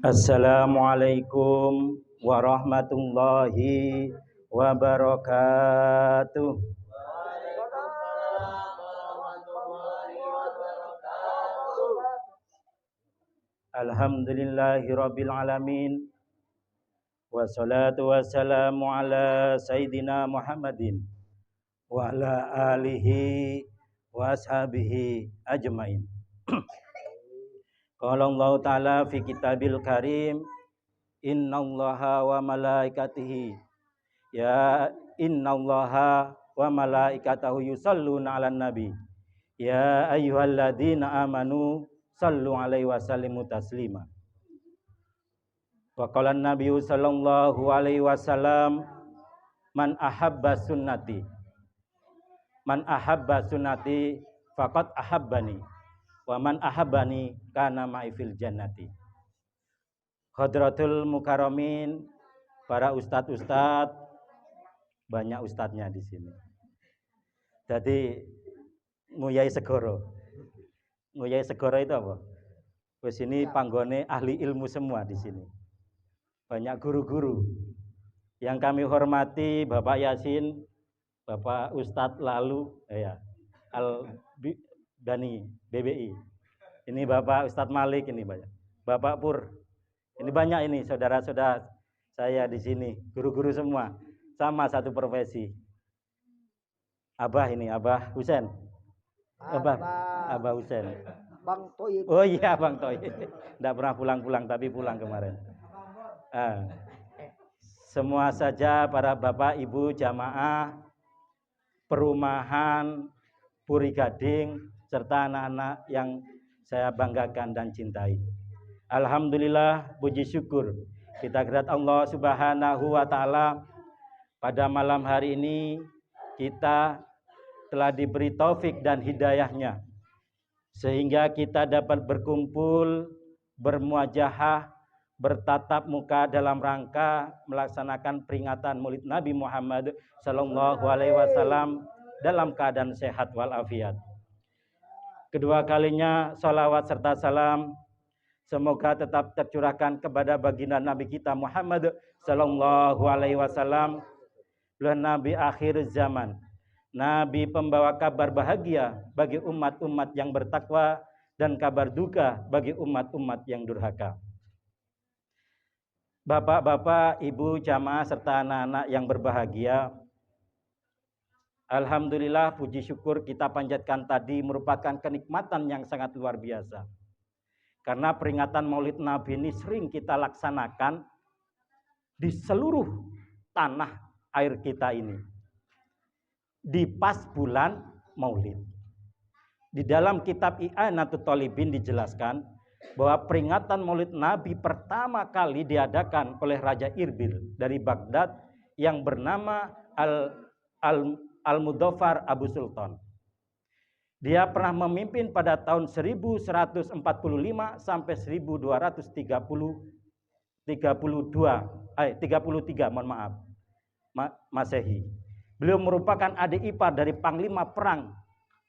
Assalamualaikum warahmatullahi wabarakatuh. Waalaikumsalam warahmatullahi wabarakatuh. Alhamdulillahirabbil alamin. Wassalatu wassalamu ala sayyidina Muhammadin wa ala alihi wa ashabihi ajmain. Qala Allah Ta'ala fi kitabil karim, innallaha wa malaikatihi innallaha wa malaikatahu yusalluna 'alan nabi ya ayyuhalladzina amanu sallu 'alaihi wa sallimu taslima. Wa qala an-nabiy sallallahu alaihi wasallam, man ahabba sunnati faqad ahabbani wa man ahabbani kana ma'i fil jannati. Hadratul mukarramin, para ustadz, banyak ustadznya di sini. Jadi nguyai segoro itu apa? Wes ini panggone ahli ilmu semua di sini. Banyak guru-guru yang kami hormati, Bapak Yasin, Bapak Ustadz Lalu, Al Dani BBI. Ini Bapak Ustadz Malik, ini banyak. Bapak Pur. Ini banyak ini saudara-saudara saya di sini, guru-guru semua, sama satu profesi. Abah Husen. Abah Husen. Bang Toyib. Oh iya, Bang Toyib. Enggak pernah pulang-pulang, tapi pulang kemarin. Semua saja para bapak, ibu, jamaah, perumahan, Puri Gading, serta anak-anak yang saya banggakan dan cintai. Alhamdulillah, puji syukur kita kehadirat Allah Subhanahu wa Ta'ala. Pada malam hari ini kita telah diberi taufik dan hidayahnya sehingga kita dapat berkumpul, bermuajahah, bertatap muka dalam rangka melaksanakan peringatan Maulid Nabi Muhammad sallallahu alaihi wasallam dalam keadaan sehat walafiat. Kedua kalinya salawat serta salam semoga tetap tercurahkan kepada baginda Nabi kita Muhammad sallallahu alaihi wasallam, Nabi akhir zaman, Nabi pembawa kabar bahagia bagi umat-umat yang bertakwa dan kabar duka bagi umat-umat yang durhaka. Bapak-bapak, ibu, jamaah serta anak-anak yang berbahagia, alhamdulillah, puji syukur kita panjatkan tadi merupakan kenikmatan yang sangat luar biasa. Karena peringatan Maulid Nabi ini sering kita laksanakan di seluruh tanah air kita ini. Di pas bulan Maulid. Di dalam kitab I'anatul Thalibin dijelaskan bahwa peringatan Maulid Nabi pertama kali diadakan oleh Raja Irbil dari Baghdad yang bernama Al-Mudhaffar Abu Sultan. Dia pernah memimpin pada tahun 1145 sampai 1233 Masehi. Beliau merupakan adik ipar dari panglima perang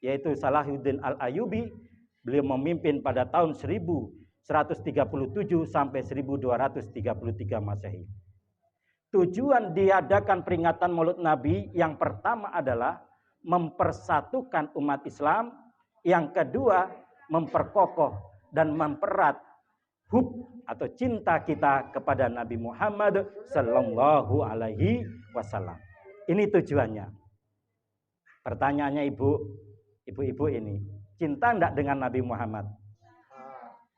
yaitu Salahuddin Al-Ayyubi. Beliau memimpin pada tahun 1137 sampai 1233 Masehi. Tujuan diadakan peringatan Maulid Nabi yang pertama adalah mempersatukan umat Islam, yang kedua memperkokoh dan mempererat hub atau cinta kita kepada Nabi Muhammad sallallahu alaihi wasallam. Ini tujuannya. Pertanyaannya ibu-ibu ini, cinta enggak dengan Nabi Muhammad?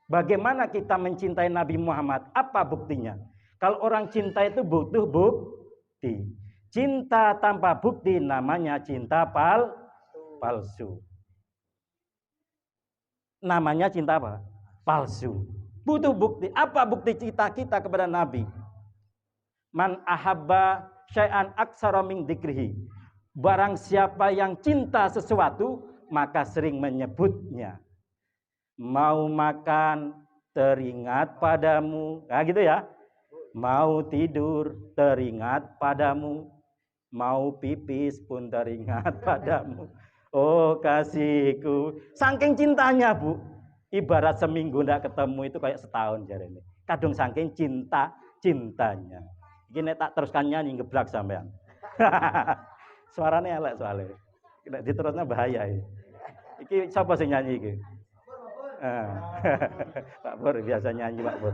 Bagaimana kita mencintai Nabi Muhammad? Apa buktinya? Kalau orang cinta itu butuh bukti. Cinta tanpa bukti namanya cinta palsu. Namanya cinta apa? Palsu. Butuh bukti. Apa bukti cinta kita kepada Nabi? Man ahabba syai'an aksara min dzikrihi. Barang siapa yang cinta sesuatu, maka sering menyebutnya. Mau makan, teringat padamu. Nah gitu ya. Mau tidur, teringat padamu. Mau pipis pun teringat padamu. Oh kasihku. Saking cintanya, Bu. Ibarat seminggu tidak ketemu itu kayak setahun jarene. Kadung saking cintanya. Iki nek tak teruskan nyanyi ngeblak sampean. Suaranya elek soalnya. Nek diterusnya bahaya iki. Iki sapa sing nyanyi iki? Pak Pur biasa nyanyi Pak Pur.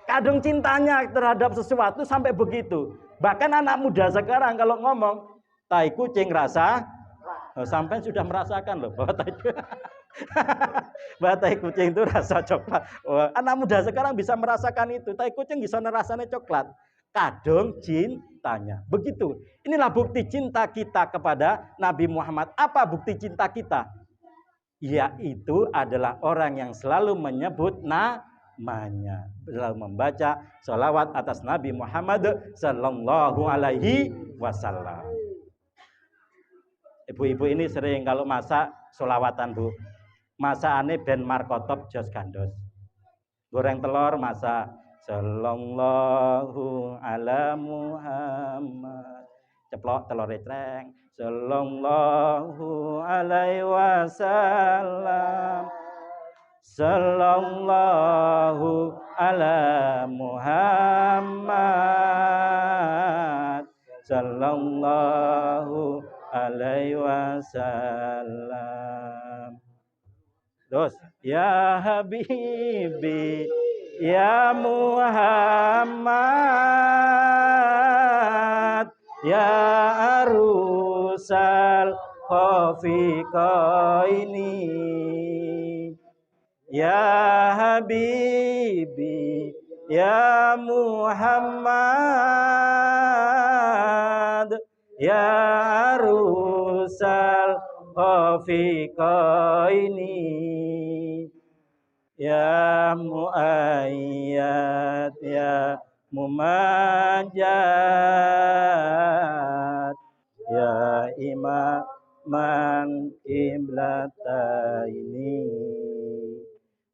Kadung cintanya terhadap sesuatu sampai begitu. Bahkan anak muda sekarang kalau ngomong tai kucing rasa, sampai sudah merasakan loh bahwa tai kucing itu rasa coklat. Anak muda sekarang bisa merasakan itu. Tai kucing bisa rasanya coklat. Kadung cintanya. Begitu. Inilah bukti cinta kita kepada Nabi Muhammad. Apa bukti cinta kita? Yaitu adalah orang yang selalu menyebut namanya, selalu membaca sholawat atas Nabi Muhammad Sallallahu Alaihi Wasallam. Ibu-ibu ini sering kalau masak sholawatan bu, masakane ben markotop jos gandos. Goreng telur masak Sallallahu ala Muhammad, ceplok telur retreng Sallallahu alaihi wasallam, Sallallahu ala Muhammad, Sallallahu alaihi wasallam. Terus ya Habibi ya Muhammad ya arusal khafiqaini ya Habibi ya Muhammad ya arusal khafiqaini ya muayyad ya mumajjad ya imaman qiblataini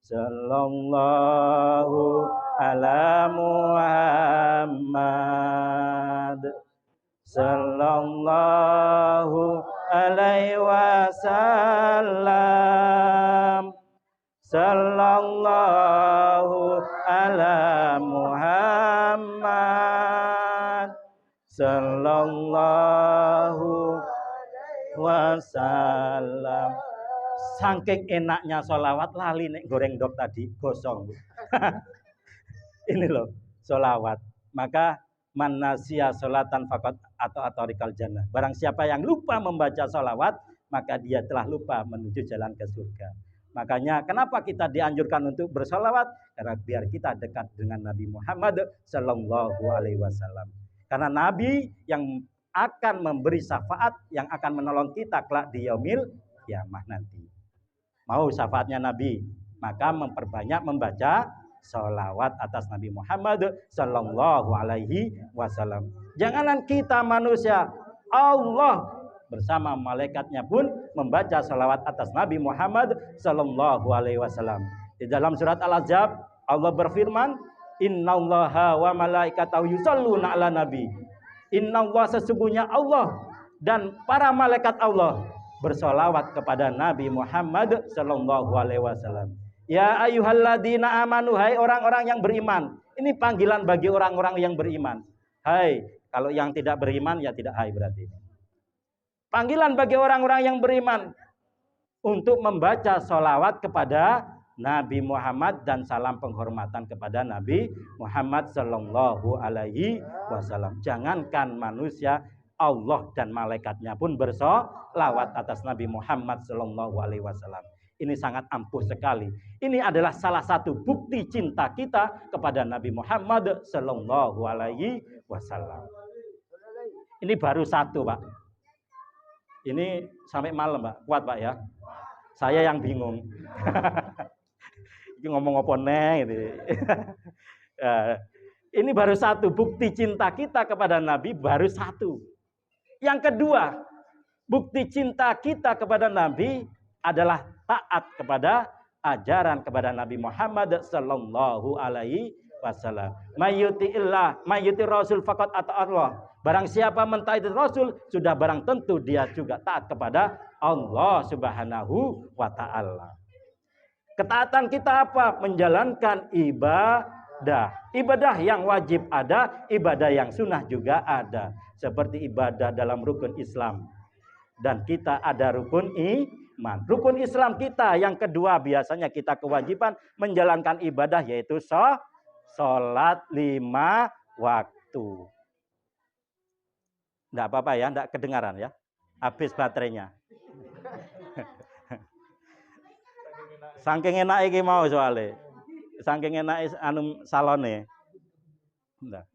sallallahu ala Muhammad sallallahu alaihi wasallam, sallallahu ala Muhammad, sallallahu wasallam. Saking enaknya sholawat lali nek goreng dok tadi gosong. Ini loh sholawat. Maka man nasiya sholatan faqat atau atorikal jannah. Barang siapa yang lupa membaca sholawat, maka dia telah lupa menuju jalan ke surga. Makanya kenapa kita dianjurkan untuk bersholawat? Karena biar kita dekat dengan Nabi Muhammad Sallallahu Alaihi Wasallam. Karena Nabi yang akan memberi syafaat, yang akan menolong kita kelak di yaumil kiamah nanti. Mau syafaatnya Nabi, maka memperbanyak membaca sholawat atas Nabi Muhammad Sallallahu Alaihi Wasallam. Janganlah kita manusia, Allah bersama malaikatnya pun membaca sholawat atas Nabi Muhammad Sallallahu Alaihi Wasallam. Di dalam surat Al-Ahzab Allah berfirman, Innallaha wa malaikatahu yusholluna ala nabi. Innallah sesungguhnya Allah dan para malaikat Allah bersolawat kepada Nabi Muhammad Sallallahu Alaihi Wasallam. Ya ayyuhalladzina amanu, hai orang-orang yang beriman. Ini panggilan bagi orang-orang yang beriman. Hai, kalau yang tidak beriman ya tidak hai berarti. Panggilan bagi orang-orang yang beriman untuk membaca sholawat kepada Nabi Muhammad dan salam penghormatan kepada Nabi Muhammad Sallallahu Alaihi Wasallam. Jangankan manusia, Allah dan malaikatnya pun bersolawat atas Nabi Muhammad Sallallahu Alaihi Wasallam. Ini sangat ampuh sekali. Ini adalah salah satu bukti cinta kita kepada Nabi Muhammad Sallallahu Alaihi Wasallam. Ini baru satu, Pak. Ini sampai malam, Pak. Kuat, Pak ya. Saya yang bingung. Ini ngomong apa nih? Gitu. Ini baru satu bukti cinta kita kepada Nabi, baru satu. Yang kedua, bukti cinta kita kepada Nabi adalah taat kepada ajaran kepada Nabi Muhammad Sallallahu Alaihi Wasallam. Mayyuti Rasul faqat ata'at Allah. Barang siapa mentaati Rasul, sudah barang tentu dia juga taat kepada Allah Subhanahu wa Ta'ala. Ketaatan kita apa? Menjalankan ibadah. Ibadah yang wajib ada, ibadah yang sunnah juga ada. Seperti ibadah dalam rukun Islam. Dan kita ada rukun iman. Rukun Islam kita yang kedua biasanya kita kewajiban menjalankan ibadah yaitu sholat 5 waktu. Enggak apa-apa ya, enggak kedengaran ya. Habis baterainya. Saking enak iki mau soalnya. Saking enak salone. Nah.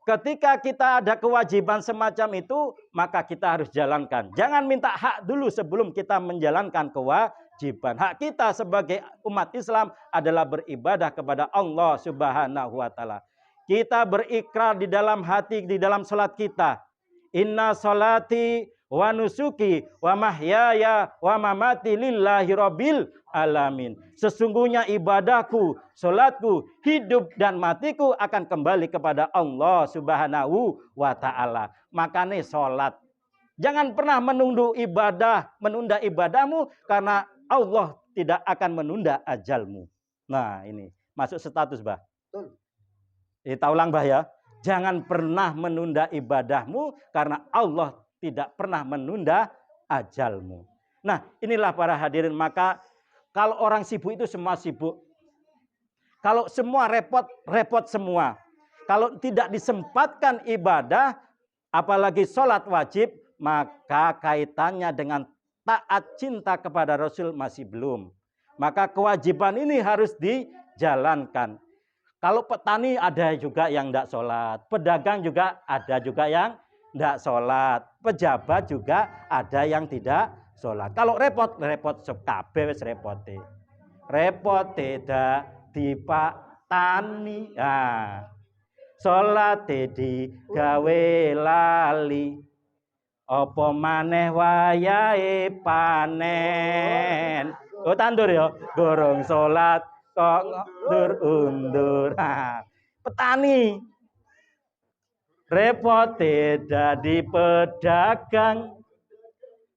Ketika kita ada kewajiban semacam itu, maka kita harus jalankan. Jangan minta hak dulu sebelum kita menjalankan kewajiban. Hak kita sebagai umat Islam adalah beribadah kepada Allah Subhanahu wa taala. Kita berikrar di dalam hati, di dalam salat kita. Inna salati wa nusuki wa mahyaya wa mamati lillahi rabbil alamin. Sesungguhnya ibadahku, salatku, hidup dan matiku akan kembali kepada Allah Subhanahu wa taala. Makanya salat. Jangan pernah menunda ibadahmu karena Allah tidak akan menunda ajalmu. Nah, ini masuk status, Bah. Kita ulang, Bah ya. Jangan pernah menunda ibadahmu karena Allah tidak pernah menunda ajalmu. Nah, inilah para hadirin, maka kalau orang sibuk itu semua sibuk. Kalau semua repot, repot semua. Kalau tidak disempatkan ibadah, apalagi sholat wajib, maka kaitannya dengan taat cinta kepada Rasul masih belum. Maka kewajiban ini harus dijalankan. Kalau petani ada juga yang tidak sholat. Pedagang juga ada juga yang tidak sholat. Pejabat juga ada yang tidak sholat. Kalau repot, repot kabeh wis repote. Repot tidak dipatani. Nah, sholat di gawe lali. Apa maneh wayahe panen. Oh tandur ya, gorong sholat kok undur. Nah, petani repot dadi pedagang,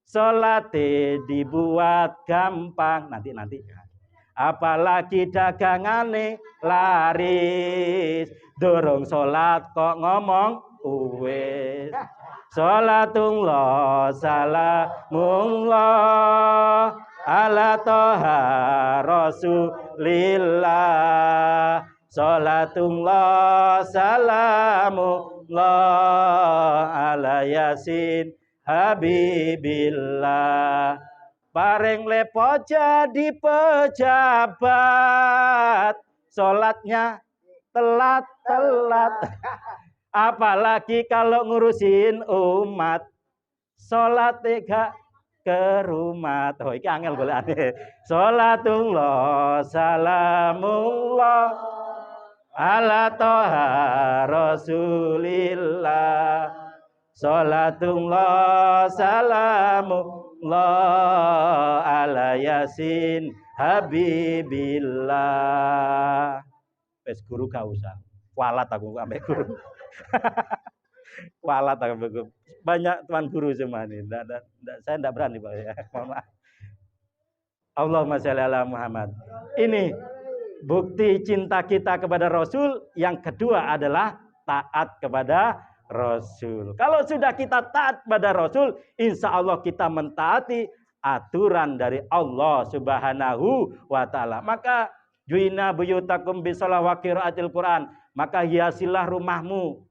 sholat dibuat gampang. Nanti. Apalagi dagangane laris, dorong sholat kok ngomong uwes. Sholatullah salamullah ala toha rasulillah. Sholatullah salamullah ala yasin habibillah. Paring lepo jadi pejabat, sholatnya telat. Apalagi kalau ngurusin umat, sholat gak ke rumah. Oh, iki angel golekane. Sholatullah salamullah ala toha rasulillah. Sholatullah salamullah ala yasin habibillah. Wes guru gak usah. Walat aku ambek guru. Walat aku guru. Banyak tuan guru semua ini. Saya tidak berani, Pak ya. Mohon maaf. Allahumma sholli ala Muhammad. Ini bukti cinta kita kepada Rasul. Yang kedua adalah taat kepada Rasul. Kalau sudah kita taat pada Rasul, insya Allah kita mentaati aturan dari Allah Subhanahu wa taala. Maka juina buyutakum bisalah wa qiraatil Quran. Maka hiasilah rumahmu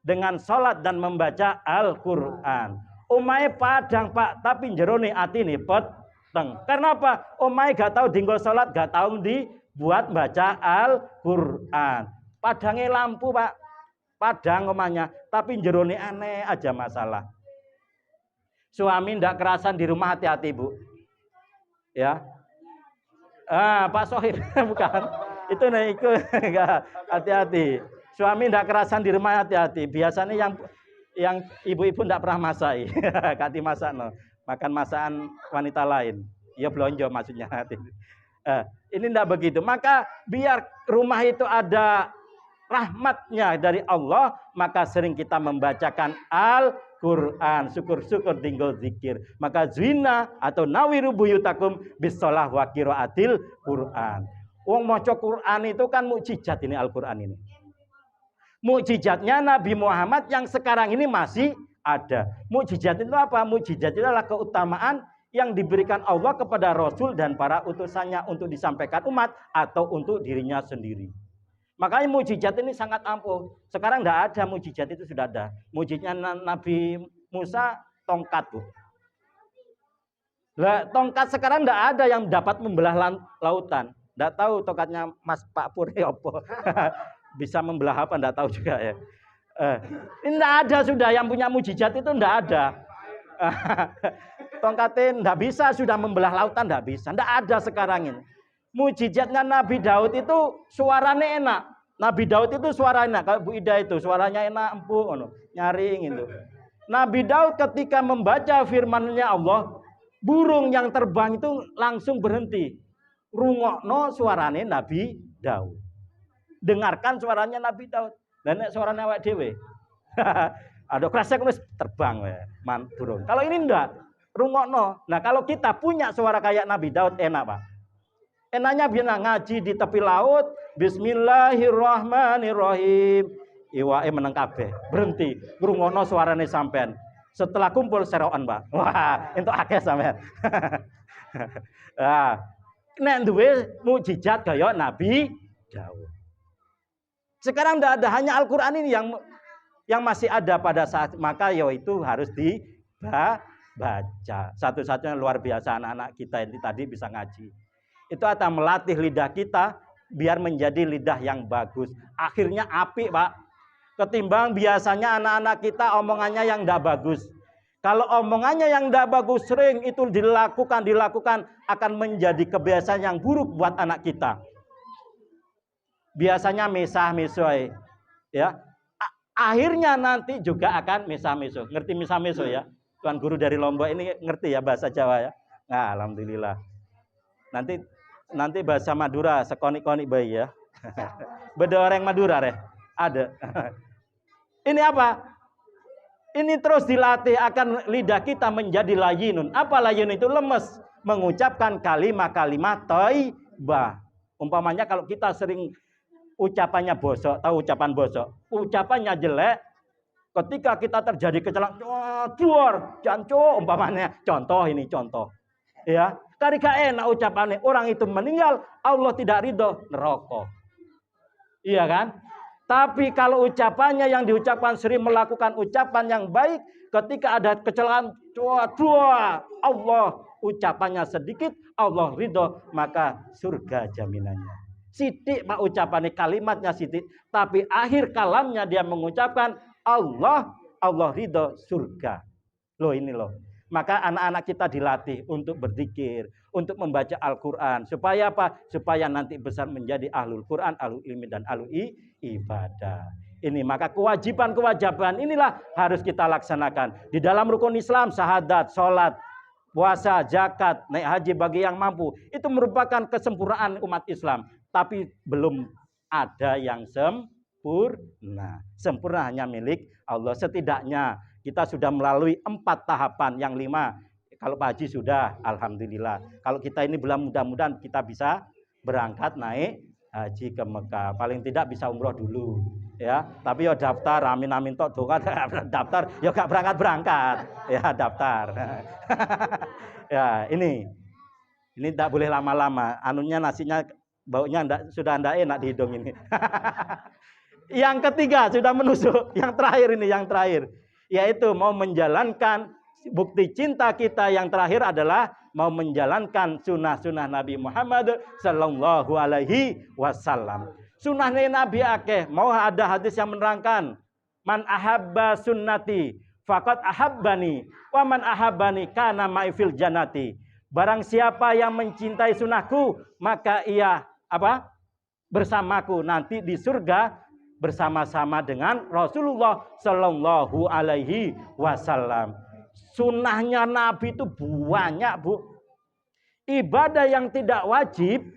dengan salat dan membaca Al-Qur'an. Omahe padang, Pak, tapi jerone atine peteng. Karena apa? Omahe gak tahu dinggo salat, gak tahu dibuat baca Al-Qur'an. Padange lampu, Pak. Padang omahnya, tapi jerone aneh aja masalah. Suami ndak kerasan di rumah, hati-hati, Bu. Ya. Pak Sohib bukan. Itu nih, enggak, hati-hati. Suami ndak kerasan di rumah, hati-hati. Biasanya yang ibu-ibu ndak pernah masak. Kati masak no. Makan masakan wanita lain. Ya belonjo maksudnya. Ini ndak begitu. Maka biar rumah itu ada rahmatnya dari Allah, maka sering kita membacakan Quran, syukur-syukur tinggal zikir. Maka zina atau nawiru buyutakum bisolah wa qiraatil Quran. Wong maca Quran itu kan mukjizat ini Al-Quran ini. Mukjizatnya Nabi Muhammad yang sekarang ini masih ada. Mukjizat itu apa? Mukjizat itu adalah keutamaan yang diberikan Allah kepada Rasul dan para utusannya untuk disampaikan umat atau untuk dirinya sendiri. Makanya mukjizat ini sangat ampuh. Sekarang tidak ada mukjizat, itu sudah ada. Mukjizatnya Nabi Musa tongkat, Bu. Lah, tongkat sekarang tidak ada yang dapat membelah lautan. Tidak tahu tongkatnya Mas Pak Puri apa. Bisa membelah apa tidak tahu juga ya. Ini tidak ada sudah yang punya mukjizat itu tidak ada. Tongkatin tidak bisa sudah membelah lautan, tidak bisa. Tidak ada sekarang ini. Mujizatnya Nabi Daud itu suaranya enak. Nabi Daud itu suaranya enak. Kalau Bu Ida itu suaranya enak, empuk, nyaring itu. Nabi Daud ketika membaca firman-Nya Allah, burung yang terbang itu langsung berhenti. Rungokno suaranya Nabi Daud. Dengarkan suaranya Nabi Daud. Dan suaranya awak dhewe. Ada kresek terbang man burung. Kalau ini enggak, rungokno. Nah, kalau kita punya suara kayak Nabi Daud enak, Pak. Enaknya biar ngaji di tepi laut, bismillahirrahmanirrahim. Iwae meneng kabeh, berhenti, ngrungokno suarane sampean. Setelah kumpul seroan, Pak. Wah, entuk akeh sampean. Nah, nek duwe mukjizat kaya Nabi Daud. Sekarang tidak ada, hanya Al-Qur'an ini yang masih ada pada saat, maka itu harus dibaca. Satu-satunya luar biasa anak-anak kita ini tadi bisa ngaji. Itu akan melatih lidah kita biar menjadi lidah yang bagus. Akhirnya apik, Pak. Ketimbang biasanya anak-anak kita omongannya yang tidak bagus. Kalau omongannya yang tidak bagus sering itu dilakukan akan menjadi kebiasaan yang buruk buat anak kita. Biasanya mesah-mesoi, ya. Akhirnya nanti juga akan mesah-meso. Ngerti mesah-meso ya? Tuan guru dari Lombok ini ngerti ya bahasa Jawa ya? Nah, alhamdulillah. Nanti bahasa Madura sekonik-konik bayi ya. Beda orang Madura reh. Ada. Ini apa? Ini terus dilatih akan lidah kita menjadi layinun. Apa layinun itu? Lemes. Mengucapkan kalimat-kalimat thayyibah. Umpamanya kalau kita sering ucapannya bosok, tahu ucapan bosok? Ucapannya jelek. Ketika kita terjadi kecelakaan, duar, janco, umpamanya. Contoh. Ya. Karika enak ucapannya, orang itu meninggal, Allah tidak ridho, neraka. Iya kan? Tapi kalau ucapannya yang diucapkan sering melakukan ucapan yang baik, ketika ada kecelakaan, dua, Allah ucapannya sedikit, Allah ridho, maka surga jaminannya. Sidik Pak ucapannya, kalimatnya sidik, tapi akhir kalamnya dia mengucapkan Allah ridho, surga. Loh ini loh. Maka anak-anak kita dilatih untuk berzikir, untuk membaca Al-Quran. Supaya apa? Supaya nanti besar menjadi ahlul Quran, ahlul ilmi, dan ahlul ibadah. Ini maka kewajiban inilah harus kita laksanakan. Di dalam rukun Islam, syahadat, sholat, puasa, zakat, naik haji bagi yang mampu. Itu merupakan kesempurnaan umat Islam. Tapi belum ada yang sempurna. Sempurna hanya milik Allah. Setidaknya kita sudah melalui 4 tahapan, yang 5 kalau Pak Haji sudah, alhamdulillah. Kalau kita ini belum, mudah-mudahan kita bisa berangkat naik haji ke Mekah. Paling tidak bisa umroh dulu, ya. Tapi ya daftar, amin tok doa daftar, ya gak berangkat, ya daftar. Ya ini tidak boleh lama-lama. Anunya nasinya baunya sudah ndak enak di hidung ini. Yang ketiga sudah menusuk, yang terakhir. Yaitu mau menjalankan bukti cinta kita yang terakhir adalah mau menjalankan sunnah-sunnah Nabi Muhammad Sallallahu Alaihi Wasallam. Sunnahnya Nabi akeh, mau ada hadis yang menerangkan, man ahabba sunnati faqad ahabbani, wa man ahabbani kana ma'i fil jannati. Barang siapa yang mencintai sunnahku, maka ia bersamaku nanti di surga, bersama-sama dengan Rasulullah Sallallahu Alaihi Wasallam. Sunnahnya Nabi itu banyak, Bu. Ibadah yang tidak wajib,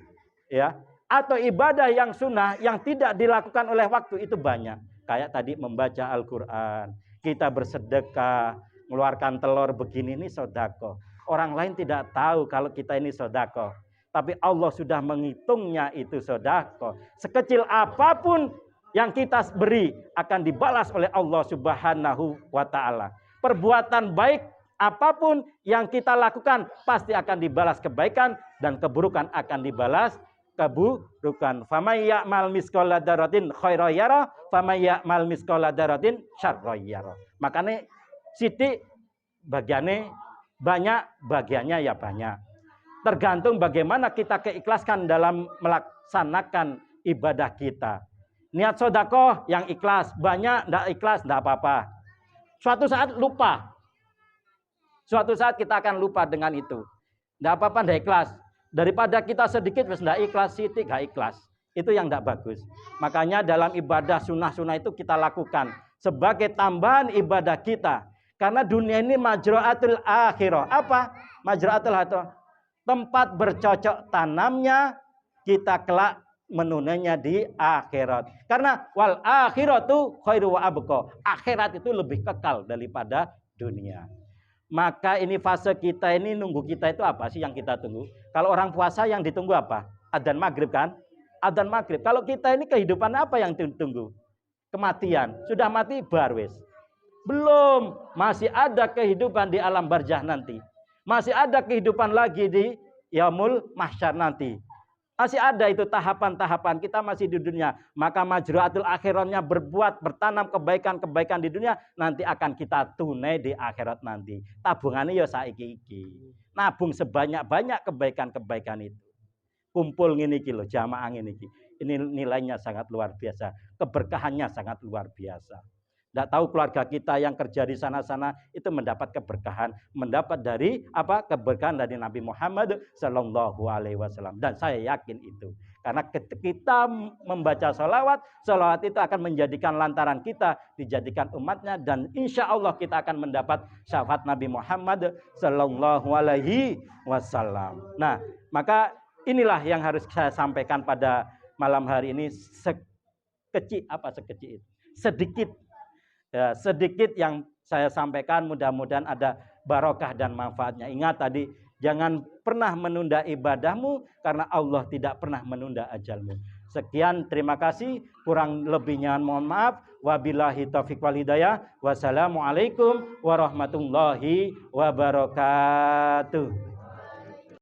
ya, atau ibadah yang sunnah yang tidak dilakukan oleh waktu itu banyak. Kayak tadi membaca Al-Quran, kita bersedekah, mengeluarkan telur begini ini sedekah. Orang lain tidak tahu kalau kita ini sedekah. Tapi Allah sudah menghitungnya itu sedekah. Sekecil apapun yang kita beri akan dibalas oleh Allah Subhanahu wa taala. Perbuatan baik apapun yang kita lakukan pasti akan dibalas kebaikan dan keburukan akan dibalas keburukan. Faman ya'mal misqala dzarratin khairan yara, faman ya'mal misqala dzarratin syarran yara. Makanya sithik bagiannya banyak, bagiannya ya banyak. Tergantung bagaimana kita keikhlaskan dalam melaksanakan ibadah kita. Niat sedekah yang ikhlas, banyak ndak ikhlas ndak apa-apa. Suatu saat lupa. Suatu saat kita akan lupa dengan itu. Ndak apa-apa ndak ikhlas. Daripada kita sedikit terus ndak ikhlas, sithik ndak ikhlas. Itu yang ndak bagus. Makanya dalam ibadah sunnah-sunnah itu kita lakukan sebagai tambahan ibadah kita. Karena dunia ini majra'atul akhirah. Apa? Majra'atul akhirah. Tempat bercocok tanamnya kita kelak menunainya di akhirat. Karena wal akhiratu khairu wa abqa. Akhirat itu lebih kekal daripada dunia. Maka ini fase kita ini nunggu kita itu apa sih yang kita tunggu? Kalau orang puasa yang ditunggu apa? Adzan maghrib kan? Adzan maghrib. Kalau kita ini kehidupan apa yang ditunggu? Kematian. Sudah mati barwis. Belum. Masih ada kehidupan di alam barzah nanti. Masih ada kehidupan lagi di yaumul mahsyar nanti. Masih ada itu tahapan-tahapan. Kita masih di dunia. Maka majruatul akhirahnya berbuat, bertanam kebaikan-kebaikan di dunia. Nanti akan kita tunai di akhirat nanti. Tabungannya ya saiki iki. Nabung sebanyak-banyak kebaikan-kebaikan itu. Kumpul ngene iki lho, jamaah ngene iki. Ini nilainya sangat luar biasa. Keberkahannya sangat luar biasa. Tidak tahu keluarga kita yang kerja di sana-sana itu mendapat keberkahan, mendapat dari apa? Keberkahan dari Nabi Muhammad Sallallahu Alaihi Wasallam. Dan saya yakin itu, karena ketika kita membaca salawat, salawat itu akan menjadikan lantaran kita dijadikan umatnya, dan insya Allah kita akan mendapat syafaat Nabi Muhammad Sallallahu Alaihi Wasallam. Nah, maka inilah yang harus saya sampaikan pada malam hari ini. Sekecil sedikit. Ya, sedikit yang saya sampaikan, mudah-mudahan ada barokah dan manfaatnya. Ingat tadi, jangan pernah menunda ibadahmu karena Allah tidak pernah menunda ajalmu. Sekian, terima kasih. Kurang lebihnya mohon maaf. Wabillahi taufiq wal hidayah. Wassalamualaikum warahmatullahi wabarakatuh.